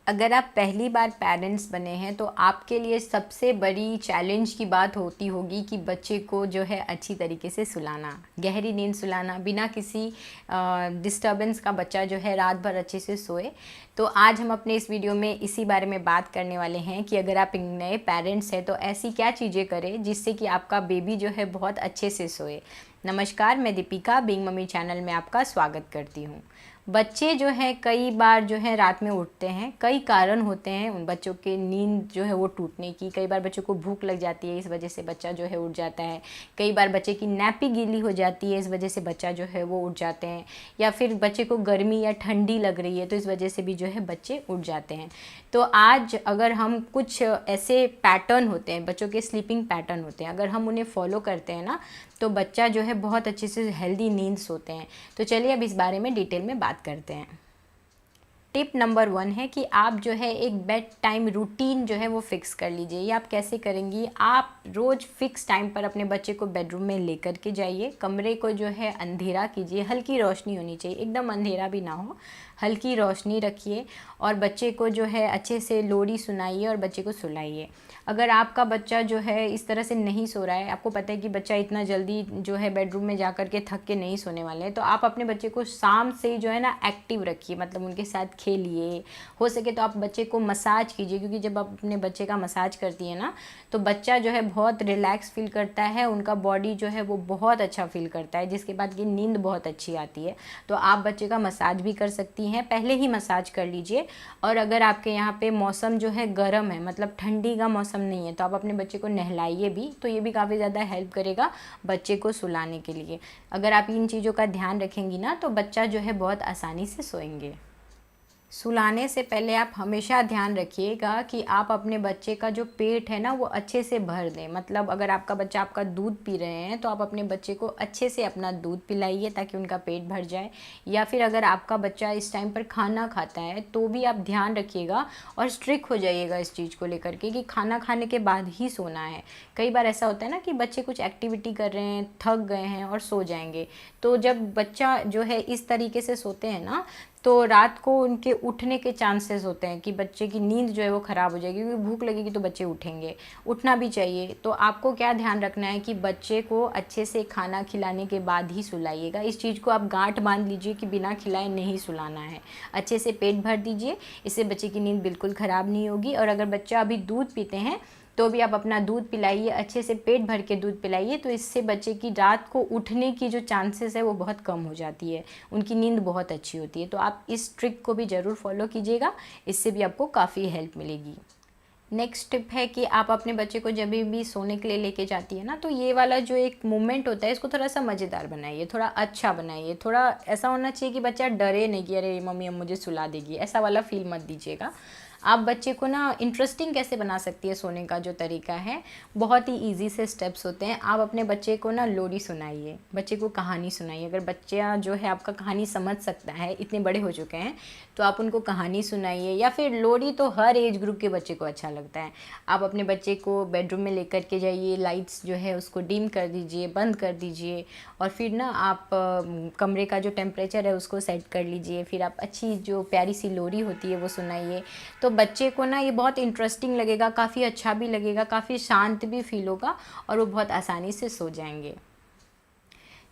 अगर आप पहली बार पेरेंट्स बने हैं तो आपके लिए सबसे बड़ी चैलेंज की बात होती होगी कि बच्चे को जो है अच्छी तरीके से सुलाना, गहरी नींद सुलाना, बिना किसी डिस्टर्बेंस का बच्चा जो है रात भर अच्छे से सोए। तो आज हम अपने इस वीडियो में इसी बारे में बात करने वाले हैं कि अगर आप नए पेरेंट्स हैं तो ऐसी क्या चीज़ें करें जिससे कि आपका बेबी जो है बहुत अच्छे से सोए। नमस्कार, मैं दीपिका बीइंग मम्मी चैनल में आपका स्वागत करती हूँ। बच्चे जो है कई बार जो है रात में उठते हैं, कई कारण होते हैं उन बच्चों के नींद जो है वो टूटने की। कई बार बच्चों को भूख लग जाती है, इस वजह से बच्चा जो है उठ जाता है। कई बार बच्चे की नैपी गीली हो जाती है, इस वजह से बच्चा जो है वो उठ जाते हैं। या फिर बच्चे को गर्मी या ठंडी लग रही है तो इस वजह से भी जो है बच्चे उठ जाते हैं। तो आज अगर हम कुछ ऐसे पैटर्न होते हैं, बच्चों के स्लीपिंग पैटर्न होते हैं, अगर हम उन्हें फॉलो करते हैं ना तो बच्चा जो है बहुत अच्छे से हेल्दी नींद सोते हैं। तो चलिए अब इस बारे में डिटेल में बात करते हैं। टिप नंबर 1 है कि आप जो है एक बेड टाइम रूटीन जो है वो फिक्स कर लीजिए। ये आप कैसे करेंगी? आप रोज़ फिक्स टाइम पर अपने बच्चे को बेडरूम में लेकर के जाइए, कमरे को जो है अंधेरा कीजिए, हल्की रोशनी होनी चाहिए, एकदम अंधेरा भी ना हो, हल्की रोशनी रखिए और बच्चे को जो है अच्छे से लोरी सुनाइए और बच्चे को सुलाइए। अगर आपका बच्चा जो है इस तरह से नहीं सो रहा है, आपको पता है कि बच्चा इतना जल्दी जो है बेडरूम में जा कर के थक के नहीं सोने वाले हैं, तो आप अपने बच्चे को शाम से जो है ना एक्टिव रखिए, मतलब उनके साथ खेलिए। हो सके तो आप बच्चे को मसाज कीजिए, क्योंकि जब आप अपने बच्चे का मसाज करती है ना तो बच्चा जो है बहुत रिलैक्स फील करता है, उनका बॉडी जो है वो बहुत अच्छा फील करता है, जिसके बाद की नींद बहुत अच्छी आती है। तो आप बच्चे का मसाज भी कर सकती हैं, पहले ही मसाज कर लीजिए। और अगर आपके यहाँ पे मौसम जो है गर्म है, मतलब ठंडी का मौसम नहीं है, तो आप अपने बच्चे को नहलाइए भी, तो ये भी काफ़ी ज़्यादा हेल्प करेगा बच्चे को सुलाने के लिए। अगर आप इन चीज़ों का ध्यान रखेंगी ना तो बच्चा जो है बहुत आसानी से सोएंगे। सुलाने से पहले आप हमेशा ध्यान रखिएगा कि आप अपने बच्चे का जो पेट है ना वो अच्छे से भर दें। मतलब अगर आपका बच्चा आपका दूध पी रहे हैं तो आप अपने बच्चे को अच्छे से अपना दूध पिलाइए ताकि उनका पेट भर जाए। या फिर अगर आपका बच्चा इस टाइम पर खाना खाता है तो भी आप ध्यान रखिएगा और स्ट्रिक्ट हो जाइएगा इस चीज़ को लेकर के कि खाना खाने के बाद ही सोना है। कई बार ऐसा होता है ना कि बच्चे कुछ एक्टिविटी कर रहे हैं, थक गए हैं और सो जाएंगे। तो जब बच्चा जो है इस तरीके से सोते हैं ना तो रात को उनके उठने के चांसेस होते हैं कि बच्चे की नींद जो है वो ख़राब हो जाएगी, क्योंकि भूख लगेगी तो बच्चे उठेंगे, उठना भी चाहिए। तो आपको क्या ध्यान रखना है कि बच्चे को अच्छे से खाना खिलाने के बाद ही सुलाइएगा। इस चीज़ को आप गांठ बांध लीजिए कि बिना खिलाए नहीं सुलाना है, अच्छे से पेट भर दीजिए, इससे बच्चे की नींद बिल्कुल ख़राब नहीं होगी। और अगर बच्चा अभी दूध पीते हैं तो भी आप अपना दूध पिलाइए, अच्छे से पेट भर के दूध पिलाइए, तो इससे बच्चे की रात को उठने की जो चांसेस है वो बहुत कम हो जाती है, उनकी नींद बहुत अच्छी होती है। तो आप इस ट्रिक को भी ज़रूर फॉलो कीजिएगा, इससे भी आपको काफ़ी हेल्प मिलेगी। नेक्स्ट टिप है कि आप अपने बच्चे को जब भी सोने के लिए लेके जाती है ना तो ये वाला जो एक मोमेंट होता है इसको थोड़ा सा मज़ेदार बनाइए, थोड़ा अच्छा बनाइए। थोड़ा ऐसा होना चाहिए कि बच्चा डरे नहीं कि अरे मम्मी अब मुझे सुला देगी, ऐसा वाला फील मत दीजिएगा। आप बच्चे को ना इंटरेस्टिंग कैसे बना सकती है सोने का जो तरीका है, बहुत ही इजी से स्टेप्स होते हैं। आप अपने बच्चे को ना लोरी सुनाइए, बच्चे को कहानी सुनाइए। अगर बच्चा जो है आपका कहानी समझ सकता है, इतने बड़े हो चुके हैं, तो आप उनको कहानी सुनाइए। या फिर लोरी तो हर एज ग्रुप के बच्चे को अच्छा लगता है। आप अपने बच्चे को बेडरूम में लेकर के जाइए, लाइट्स जो है उसको डिम कर दीजिए, बंद कर दीजिए, और फिर ना आप कमरे का जो टेम्परेचर है उसको सेट कर लीजिए। फिर आप अच्छी जो प्यारी सी लोरी होती है वो सुनाइए। तो बच्चे को ना ये बहुत इंटरेस्टिंग लगेगा, काफ़ी अच्छा भी लगेगा, काफ़ी शांत भी फील होगा और वो बहुत आसानी से सो जाएंगे।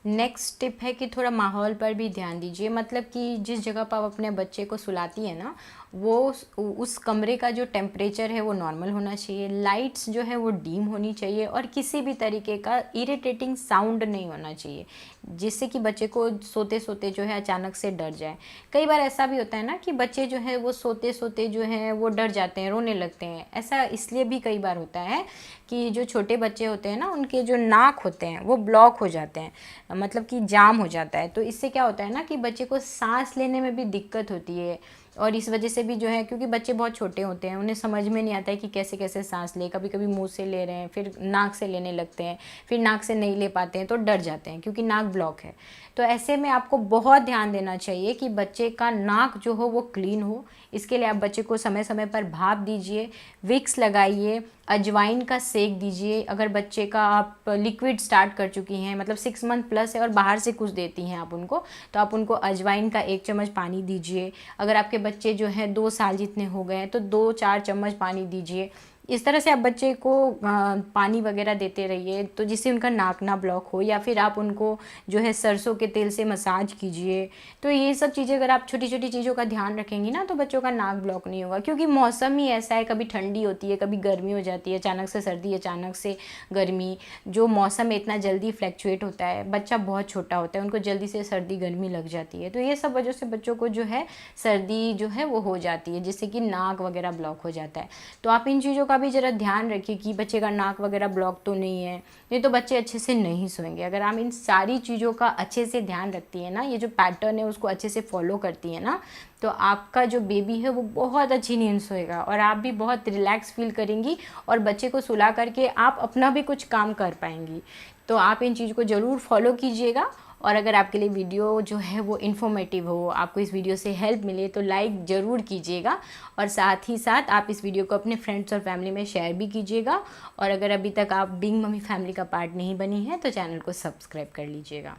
नेक्स्ट टिप है कि थोड़ा माहौल पर भी ध्यान दीजिए। मतलब कि जिस जगह पर आप अपने बच्चे को सुलाती है ना वो उस कमरे का जो टेम्परेचर है वो नॉर्मल होना चाहिए, लाइट्स जो है वो डीम होनी चाहिए और किसी भी तरीके का इरिटेटिंग साउंड नहीं होना चाहिए जिससे कि बच्चे को सोते सोते जो है अचानक से डर जाए। कई बार ऐसा भी होता है ना कि बच्चे जो है वो सोते सोते जो है वो डर जाते हैं, रोने लगते हैं। ऐसा इसलिए भी कई बार होता है कि जो छोटे बच्चे होते हैं ना उनके जो नाक होते हैं वो ब्लॉक हो जाते हैं, मतलब कि जाम हो जाता है। तो इससे क्या होता है ना कि बच्चे को सांस लेने में भी दिक्कत होती है और इस वजह से भी जो है, क्योंकि बच्चे बहुत छोटे होते हैं, उन्हें समझ में नहीं आता है कि कैसे कैसे सांस ले। कभी कभी मुंह से ले रहे हैं, फिर नाक से लेने लगते हैं, फिर नाक से नहीं ले पाते हैं तो डर जाते हैं क्योंकि नाक ब्लॉक है। तो ऐसे में आपको बहुत ध्यान देना चाहिए कि बच्चे का नाक जो हो वो क्लीन हो। इसके लिए आप बच्चे को समय समय पर भाप दीजिए, विक्स लगाइए, अजवाइन का सेक दीजिए। अगर बच्चे का आप लिक्विड स्टार्ट कर चुकी हैं, मतलब 6 मंथ प्लस है और बाहर से कुछ देती हैं आप उनको, तो आप उनको अजवाइन का 1 चम्मच पानी दीजिए। अगर आपके बच्चे जो हैं 2 साल जितने हो गए हैं तो 2-4 चम्मच पानी दीजिए। इस तरह से आप बच्चे को पानी वगैरह देते रहिए, तो जिससे उनका नाक ना ब्लॉक हो, या फिर आप उनको जो है सरसों के तेल से मसाज कीजिए। तो ये सब चीज़ें अगर आप छोटी छोटी चीज़ों का ध्यान रखेंगी ना, तो बच्चों का नाक ब्लॉक नहीं होगा। क्योंकि मौसम ही ऐसा है, कभी ठंडी होती है, कभी गर्मी हो जाती है, अचानक से सर्दी, अचानक से गर्मी। जो मौसम इतना जल्दी फ्लैक्चुएट होता है, बच्चा बहुत छोटा होता है, उनको जल्दी से सर्दी गर्मी लग जाती है। तो ये सब वजह से बच्चों को जो है सर्दी जो है वो हो जाती है, जिससे कि नाक वगैरह ब्लॉक हो जाता है। तो आप इन चीज़ों का भी ज़रा ध्यान रखिए कि बच्चे का नाक वगैरह ब्लॉक तो नहीं है, नहीं तो बच्चे अच्छे से नहीं सोएंगे। अगर आप इन सारी चीज़ों का अच्छे से ध्यान रखती है ना, ये जो पैटर्न है उसको अच्छे से फॉलो करती है ना, तो आपका जो बेबी है वो बहुत अच्छी नींद सोएगा और आप भी बहुत रिलैक्स फील करेंगी और बच्चे को सुला करके आप अपना भी कुछ काम कर पाएंगी। तो आप इन चीज़ को ज़रूर फॉलो कीजिएगा। और अगर आपके लिए वीडियो जो है वो इन्फॉर्मेटिव हो, आपको इस वीडियो से हेल्प मिले, तो लाइक ज़रूर कीजिएगा और साथ ही साथ आप इस वीडियो को अपने फ्रेंड्स और फैमिली में शेयर भी कीजिएगा। और अगर अभी तक आप बिंग मम्मी फैमिली का पार्ट नहीं बनी है तो चैनल को सब्सक्राइब कर लीजिएगा।